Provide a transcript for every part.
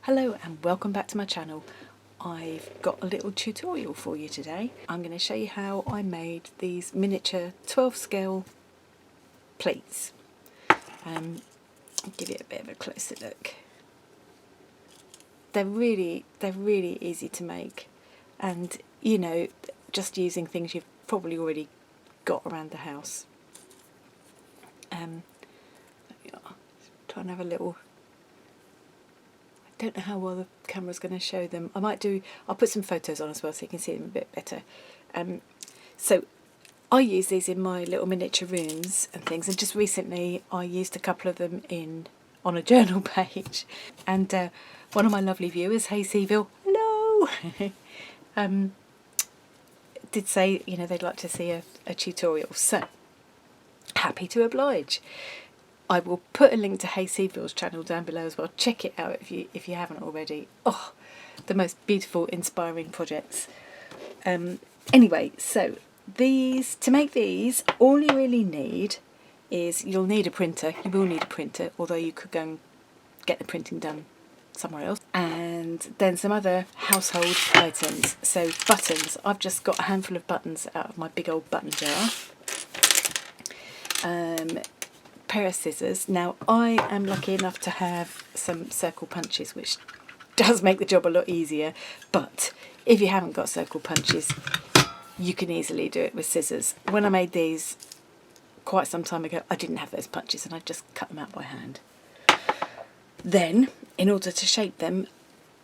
Hello and welcome back to my channel. I've got a little tutorial for you today. I'm going to show you how I made these miniature 12 scale plates. I'll give you a bit of a closer look. They're really easy to make, and you know, just using things you've probably already got around the house. Try and have a little. I don't know how well the camera's going to show them. I'll put some photos on as well so you can see them a bit better. So I use these in my little miniature rooms and things, and just recently I used a couple of them on a journal page, and one of my lovely viewers, Hey Seaville, hello, did say, you know, they'd like to see a tutorial, so happy to oblige. I will put a link to Hey Seaville's channel down below as well. Check it out if you haven't already. Oh, the most beautiful, inspiring projects. Anyway, so to make these, all you really need is, you'll need a printer. You will need a printer, although you could go and get the printing done somewhere else. And then some other household items. So buttons. I've just got a handful of buttons out of my big old button jar. Pair of scissors. Now I am lucky enough to have some circle punches, which does make the job a lot easier, but if you haven't got circle punches you can easily do it with scissors. When I made these quite some time ago, I didn't have those punches and I just cut them out by hand. Then in order to shape them,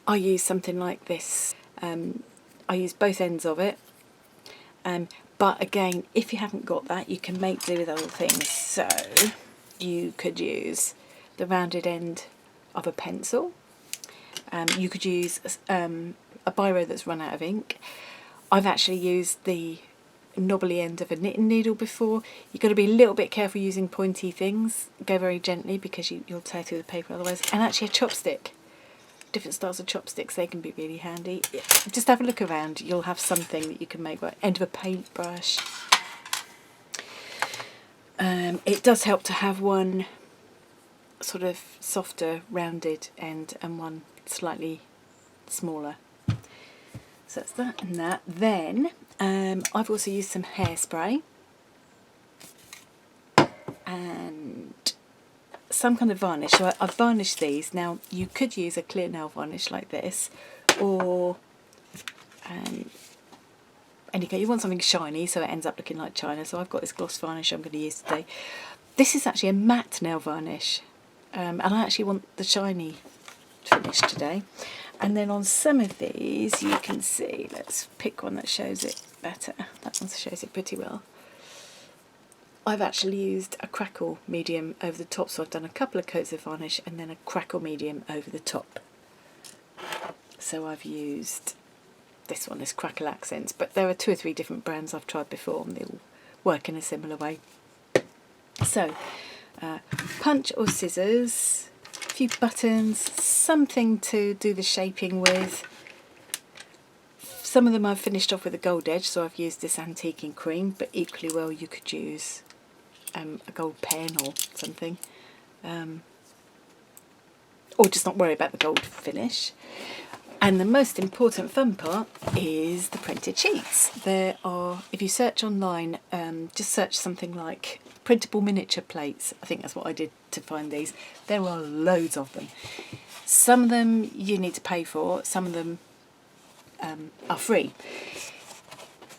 I use something like this. I use both ends of it, but again, if you haven't got that, you can make do with other things. So you could use the rounded end of a pencil. You could use a biro that's run out of ink. I've actually used the knobbly end of a knitting needle before. You've got to be a little bit careful using pointy things. Go very gently because you'll tear through the paper otherwise. And actually a chopstick. Different styles of chopsticks, they can be really handy. Just have a look around, you'll have something that you can make by end of a paintbrush. It does help to have one sort of softer rounded end and one slightly smaller. So that's that and that. Then I've also used some hairspray and some kind of varnish. So I've varnished these. Now you could use a clear nail varnish like this, or and you want something shiny so it ends up looking like china. So I've got this gloss varnish I'm going to use today. This is actually a matte nail varnish, and I actually want the shiny finish today. And then on some of these you can see, let's pick one that shows it better. That one shows it pretty well. I've actually used a crackle medium over the top, so I've done a couple of coats of varnish and then a crackle medium over the top. So I've used this one, this Crackle Accents, but there are 2 or 3 different brands I've tried before and they all work in a similar way. So punch or scissors, a few buttons, something to do the shaping with. Some of them I've finished off with a gold edge, so I've used this antiquing cream, but equally well you could use a gold pen or something, or just not worry about the gold finish. And the most important fun part is the printed sheets. There are, if you search online, just search something like printable miniature plates. I think that's what I did to find these. There are loads of them. Some of them you need to pay for, some of them are free.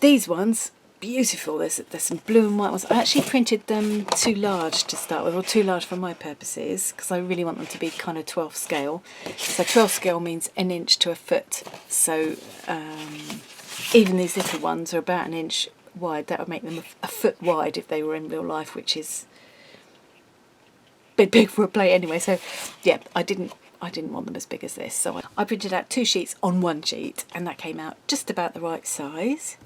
These ones, beautiful. There's some blue and white ones. I actually printed them too large to start with, or too large for my purposes, because I really want them to be kind of 12 scale. So 12 scale means 1 inch to 1 foot. So even these little ones are about 1 inch wide. That would make them 1 foot wide if they were in real life, which is a bit big for a plate anyway. So yeah, I didn't want them as big as this. So I printed out 2 sheets on 1 sheet, and that came out just about the right size.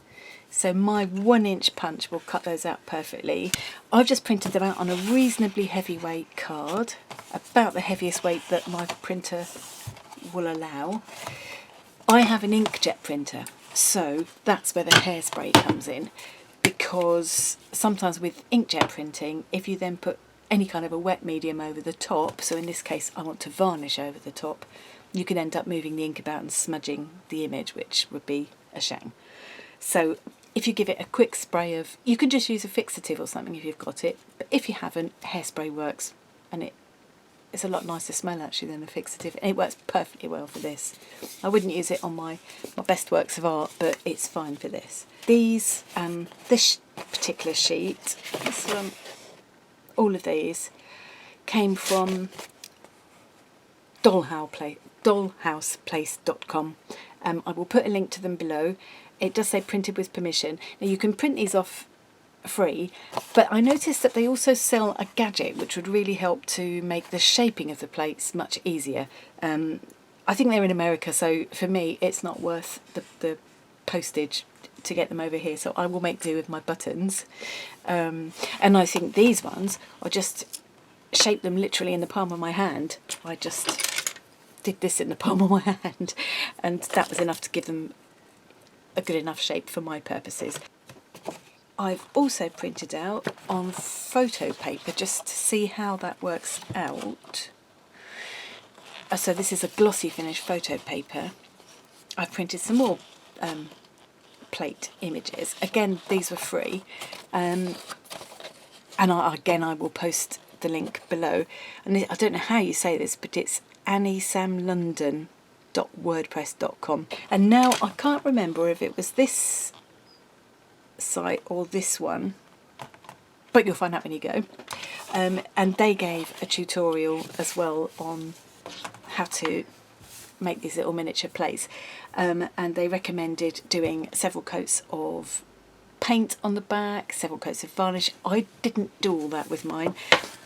So my 1 inch punch will cut those out perfectly. I've just printed them out on a reasonably heavyweight card, about the heaviest weight that my printer will allow. I have an inkjet printer, so that's where the hairspray comes in, because sometimes with inkjet printing, if you then put any kind of a wet medium over the top, so in this case I want to varnish over the top, you can end up moving the ink about and smudging the image, which would be a shame. So if you give it a quick spray of, you can just use a fixative or something if you've got it, but if you haven't, hairspray works, and it's a lot nicer smell actually than a fixative, and it works perfectly well for this. I wouldn't use it on my best works of art, but it's fine for this. This particular sheet, this one, all of these came from dollhouseplace.com. I will put a link to them below. It does say printed with permission. Now you can print these off free, but I noticed that they also sell a gadget which would really help to make the shaping of the plates much easier. I think they're in America, so for me it's not worth the postage to get them over here, so I will make do with my buttons. And I think these ones, I just shape them literally in the palm of my hand. I just did this in the palm of my hand, and that was enough to give them a good enough shape for my purposes. I've also printed out on photo paper just to see how that works out. So this is a glossy finish photo paper. I've printed some more plate images. Again, these were free, and I will post the link below. And I don't know how you say this, but it's anniesamlondon.wordpress.com. And now I can't remember if it was this site or this one, but you'll find out when you go. And they gave a tutorial as well on how to make these little miniature plates, and they recommended doing several coats of paint on the back, several coats of varnish. I didn't do all that with mine.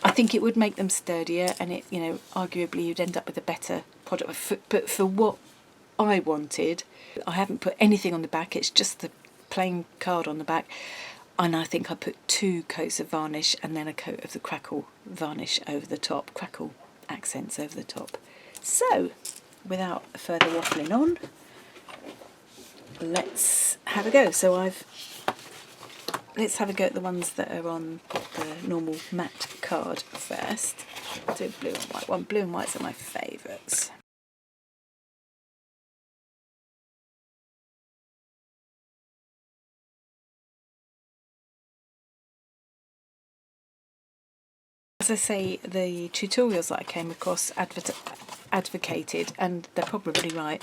I think it would make them sturdier, and it, you know, arguably you'd end up with a better product. But for what I wanted, I haven't put anything on the back. It's just the plain card on the back, and I think I put 2 coats of varnish and then a coat of the crackle varnish over the top, crackle accents over the top. So without further waffling on, let's have a go. So let's have a go at the ones that are on the normal matte card first. I'll do blue and white one. Blue and whites are my favourites. As I say, the tutorials that I came across advocated, and they're probably right,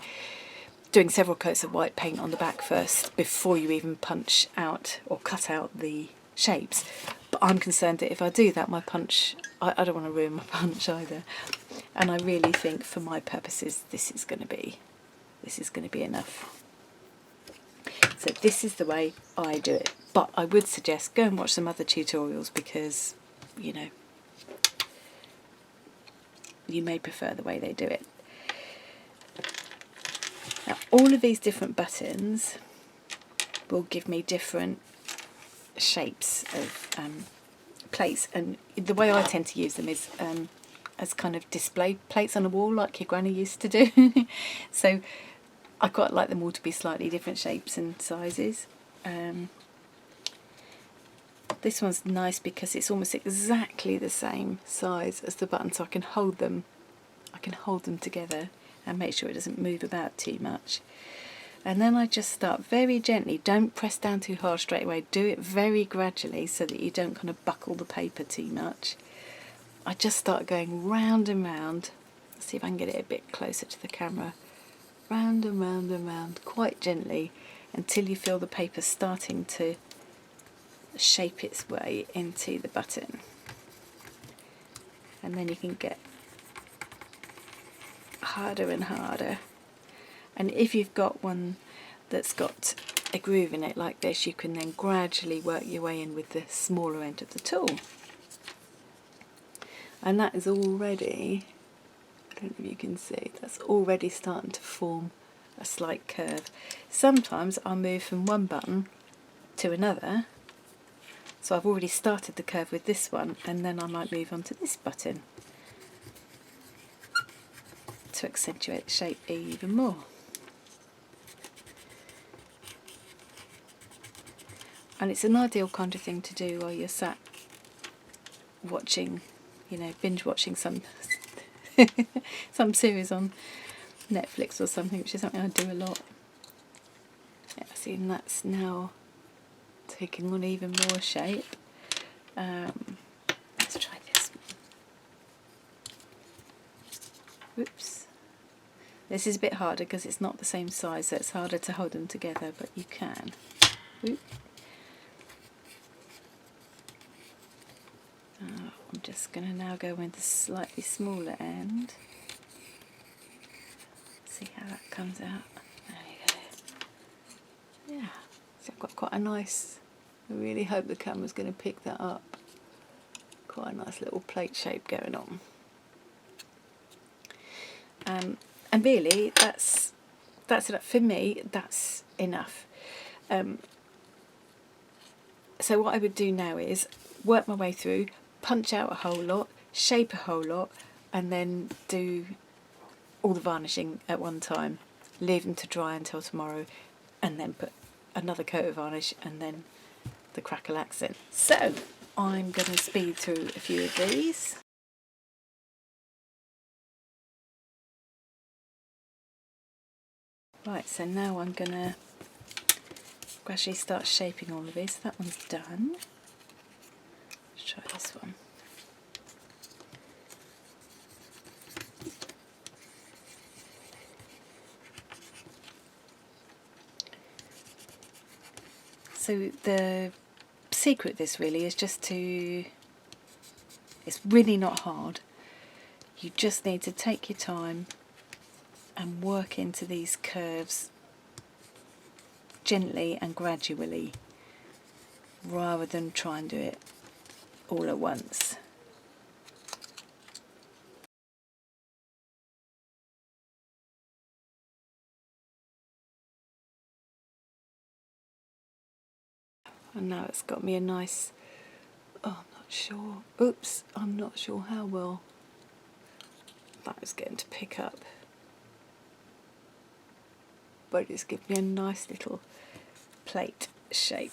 doing several coats of white paint on the back first before you even punch out or cut out the shapes. But I'm concerned that if I do that, my punch, I don't want to ruin my punch either. And I really think for my purposes this is going to be enough. So this is the way I do it. But I would suggest go and watch some other tutorials, because, you know, you may prefer the way they do it. Now, all of these different buttons will give me different shapes of plates, and the way I tend to use them is as kind of display plates on a wall, like your granny used to do. So I quite like them all to be slightly different shapes and sizes. This one's nice because it's almost exactly the same size as the button, so I can hold them together and make sure it doesn't move about too much. And then I just start very gently. Don't press down too hard straight away. Do it very gradually so that you don't kind of buckle the paper too much. I just start going round and round. Let's see if I can get it a bit closer to the camera. Round and round and round, quite gently, until you feel the paper starting to shape its way into the button. And then you can get harder and harder. And if you've got one that's got a groove in it like this, you can then gradually work your way in with the smaller end of the tool. And that is already, I don't know if you can see, that's already starting to form a slight curve. Sometimes I'll move from one button to another. So I've already started the curve with this one, and then I might move on to this button to accentuate the shape even more. And it's an ideal kind of thing to do while you're sat watching you know, binge watching some some series on Netflix or something, which is something I do a lot. Yeah, see, and that's now taking on even more shape. Let's try this one. Whoops. This is a bit harder because it's not the same size, so it's harder to hold them together, but you can. Whoop. I'm just going to now go with the slightly smaller end. See how that comes out. There you go. Yeah, so I've got quite a nice, I really hope the camera's going to pick that up. Quite a nice little plate shape going on. And really, that's enough. For me, that's enough. So what I would do now is work my way through, punch out a whole lot, shape a whole lot, and then do all the varnishing at one time. Leave them to dry until tomorrow, and then put another coat of varnish, and then the crackle accent. So I'm going to speed through a few of these. Right, so now I'm going to gradually start shaping all of these. That one's done. Let's try this one. So the secret of this really is just to, it's really not hard. You just need to take your time and work into these curves gently and gradually, rather than try and do it all at once. And now it's got me a nice, oh, I'm not sure, oops, I'm not sure how well that is going to pick up. But it's given me a nice little plate shape.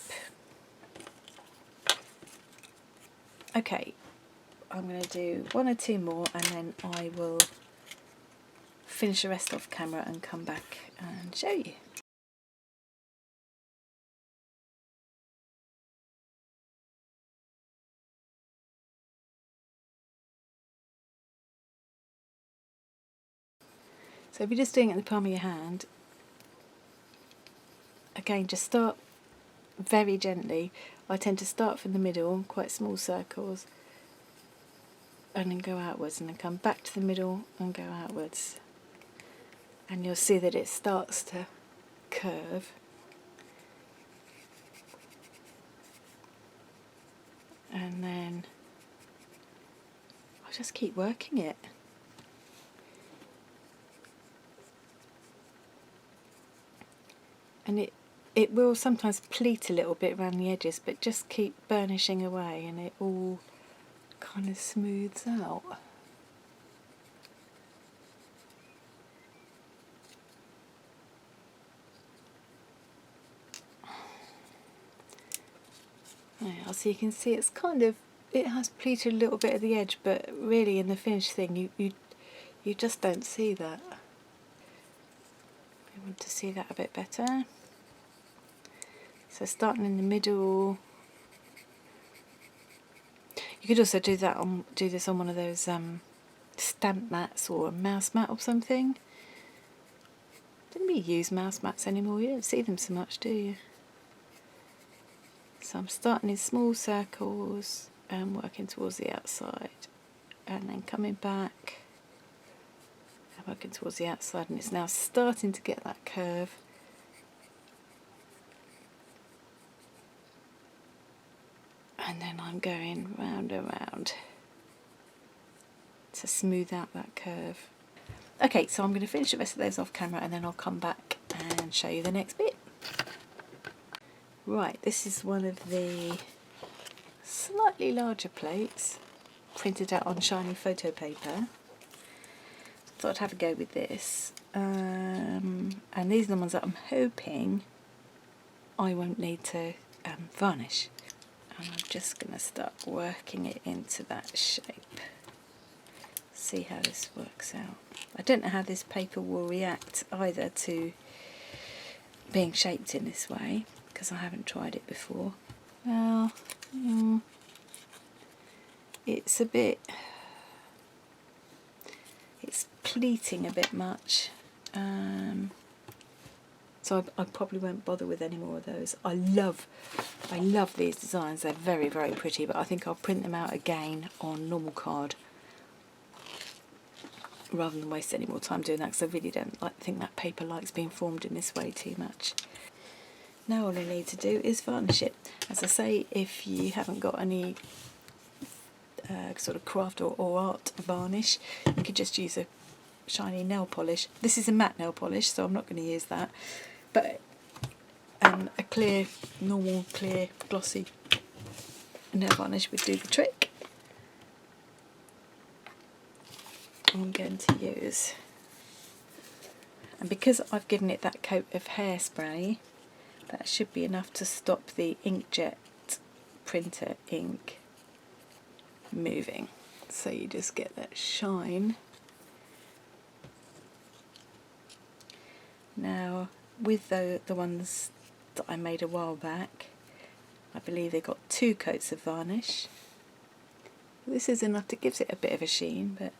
Okay, I'm going to do one or two more and then I will finish the rest off camera and come back and show you. So if you're just doing it in the palm of your hand, again, just start very gently. I tend to start from the middle, quite small circles, and then go outwards, and then come back to the middle and go outwards. And you'll see that it starts to curve. And then I'll just keep working it. And it will sometimes pleat a little bit around the edges, but just keep burnishing away and it all kind of smooths out. Yeah, so you can see it's kind of, it has pleated a little bit at the edge, but really in the finished thing you just don't see that. I want to see that a bit better. So starting in the middle. You could also do this on one of those stamp mats or a mouse mat or something. Don't really use mouse mats anymore. You don't see them so much, do you? So I'm starting in small circles and working towards the outside, and then coming back and working towards the outside, and it's now starting to get that curve. And then I'm going round and round to smooth out that curve. Okay, so I'm going to finish the rest of those off camera and then I'll come back and show you the next bit. Right, this is one of the slightly larger plates, printed out on shiny photo paper. Thought I'd have a go with this. And these are the ones that I'm hoping I won't need to varnish. And I'm just going to start working it into that shape. see how this works out. I don't know how this paper will react either to being shaped in this way, because I haven't tried it before. Well, it's a bit, it's pleating a bit much, so I probably won't bother with any more of those. I love these designs, they're very, very pretty, but I think I'll print them out again on normal card rather than waste any more time doing that, because I really don't think that paper likes being formed in this way too much. Now all I need to do is varnish it. As I say, if you haven't got any sort of craft or art varnish, you could just use a shiny nail polish. This is a matte nail polish, so I'm not going to use that, but a clear, normal, clear, glossy nail varnish would do the trick. I'm going to use, and because I've given it that coat of hairspray, that should be enough to stop the inkjet printer ink moving. So you just get that shine. Now with the ones that I made a while back, I believe they got 2 coats of varnish. This is enough to gives it a bit of a sheen, but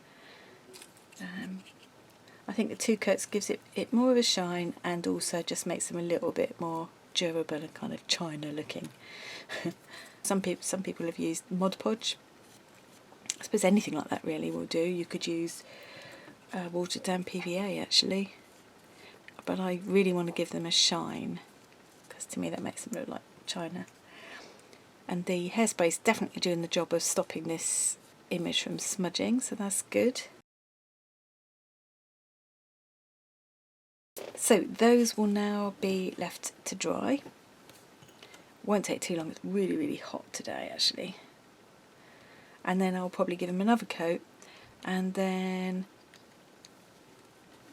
I think the 2 coats gives it more of a shine, and also just makes them a little bit more durable and kind of china looking. Some people have used Mod Podge. I suppose anything like that really will do. You could use watered down PVA actually, but I really want to give them a shine, because to me that makes them look like china. And the hairspray is definitely doing the job of stopping this image from smudging, so that's good. So those will now be left to dry. Won't take too long, it's really, really hot today actually. And then I'll probably give them another coat, and then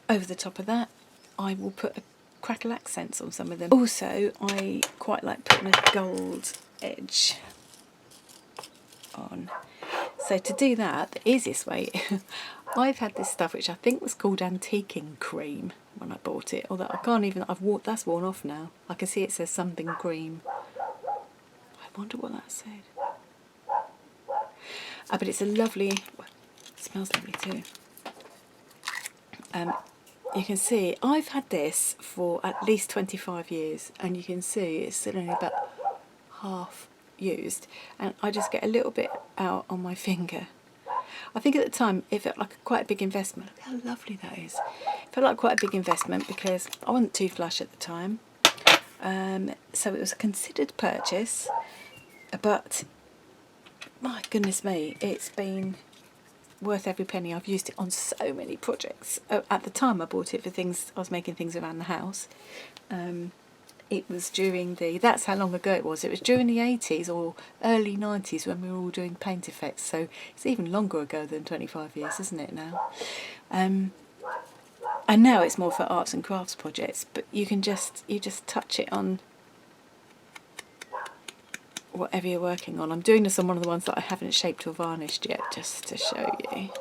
over the top of that I will put a crackle accents on some of them. Also, I quite like putting a gold edge on. So to do that, the easiest way, I've had this stuff which I think was called antiquing cream when I bought it, although I can't even, that's worn off now. I can see it says something cream. I wonder what that said. But it's a lovely, it smells lovely too. You can see I've had this for at least 25 years, and you can see it's still only about half used, and I just get a little bit out on my finger. I think at the time it felt like quite a big investment. Look how lovely that is. It felt like quite a big investment because I wasn't too flush at the time, so it was a considered purchase, but my goodness me, it's been worth every penny. I've used it on so many projects. At the time I bought it for things, I was making things around the house. It was during that's how long ago it was. It was during the 80s or early 90s when we were all doing paint effects, so it's even longer ago than 25 years, isn't it now? And now it's more for arts and crafts projects, but you just touch it on whatever you're working on. I'm doing this on one of the ones that I haven't shaped or varnished yet, just to show you.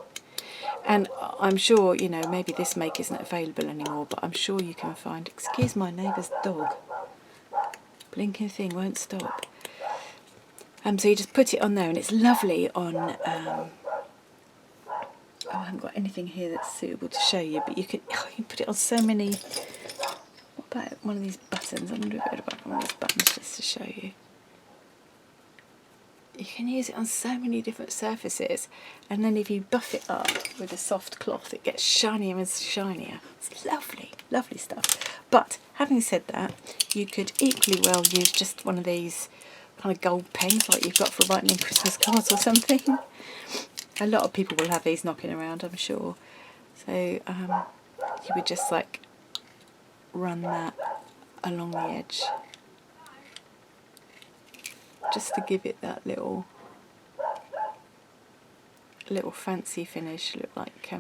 And I'm sure, you know, maybe this make isn't available anymore, but I'm sure you can find, excuse my neighbour's dog, blinking thing won't stop. So you just put it on there, and it's lovely on, oh, I haven't got anything here that's suitable to show you, but you can put it on so many, what about one of these buttons? I wonder if I would have one of these buttons just to show you. You can use it on so many different surfaces, and then if you buff it up with a soft cloth it gets shinier and shinier. It's lovely, lovely stuff. But having said that, you could equally well use just one of these kind of gold pens like you've got for writing in Christmas cards or something. A lot of people will have these knocking around, I'm sure. So you would just like run that along the edge, just to give it that little fancy finish. Look like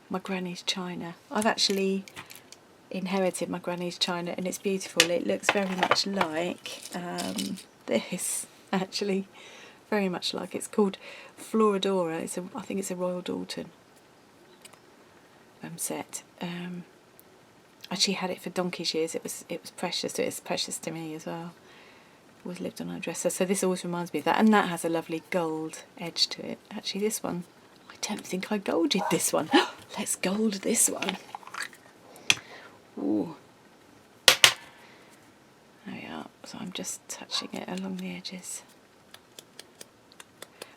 my granny's china. I've actually inherited my granny's china, and it's beautiful. It looks very much like this actually. very much like it. It's called Floradora. I think it's a Royal Doulton set. Actually had it for donkey's years. It was precious. It's precious to me as well. Always lived on our dresser. So this always reminds me of that, and that has a lovely gold edge to it. Actually, this one, I don't think I golded this one. Let's gold this one. Ooh. There we are. So I'm just touching it along the edges.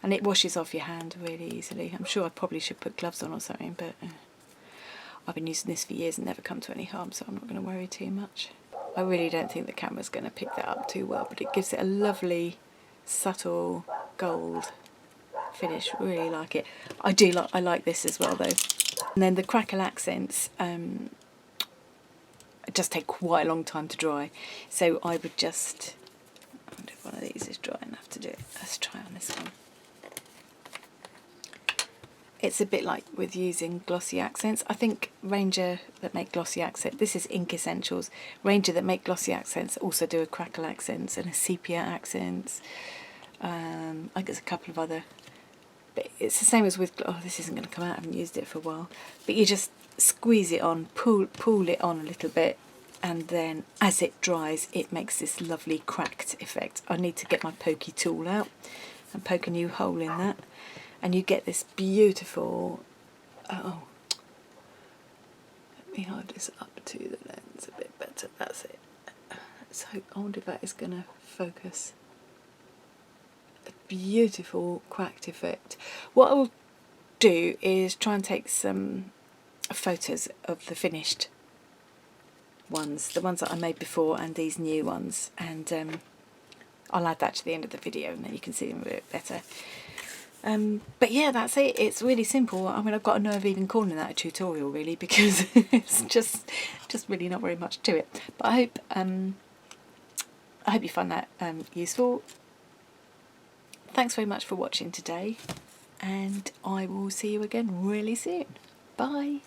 And it washes off your hand really easily. I'm sure I probably should put gloves on or something, but I've been using this for years and never come to any harm, so I'm not going to worry too much. I really don't think the camera's going to pick that up too well, but it gives it a lovely, subtle gold finish. Really like it. I like this as well though. And then the crackle accents just take quite a long time to dry, so I would just, I wonder if one of these is dry enough to do it. Let's try on this one. It's a bit like with using glossy accents. I think Ranger that make glossy accents, this is Ink Essentials, Ranger that make glossy accents also do a crackle accents and a sepia accents. I think there's a couple of other, but it's the same as with, oh this isn't going to come out, I haven't used it for a while, but you just squeeze it on, pull it on a little bit, and then as it dries it makes this lovely cracked effect. I need to get my pokey tool out and poke a new hole in that, and you get this beautiful, oh, let me hold this up to the lens a bit better, that's it. So I wonder if that is going to focus. A beautiful cracked effect. What I'll do is try and take some photos of the finished ones, the ones that I made before and these new ones, and I'll add that to the end of the video and then you can see them a bit better. But yeah, that's it. It's really simple. I mean, I've got a nerve even calling that a tutorial really, because it's just really not very much to it. But I hope you find that useful. Thanks very much for watching today, and I will see you again really soon. Bye.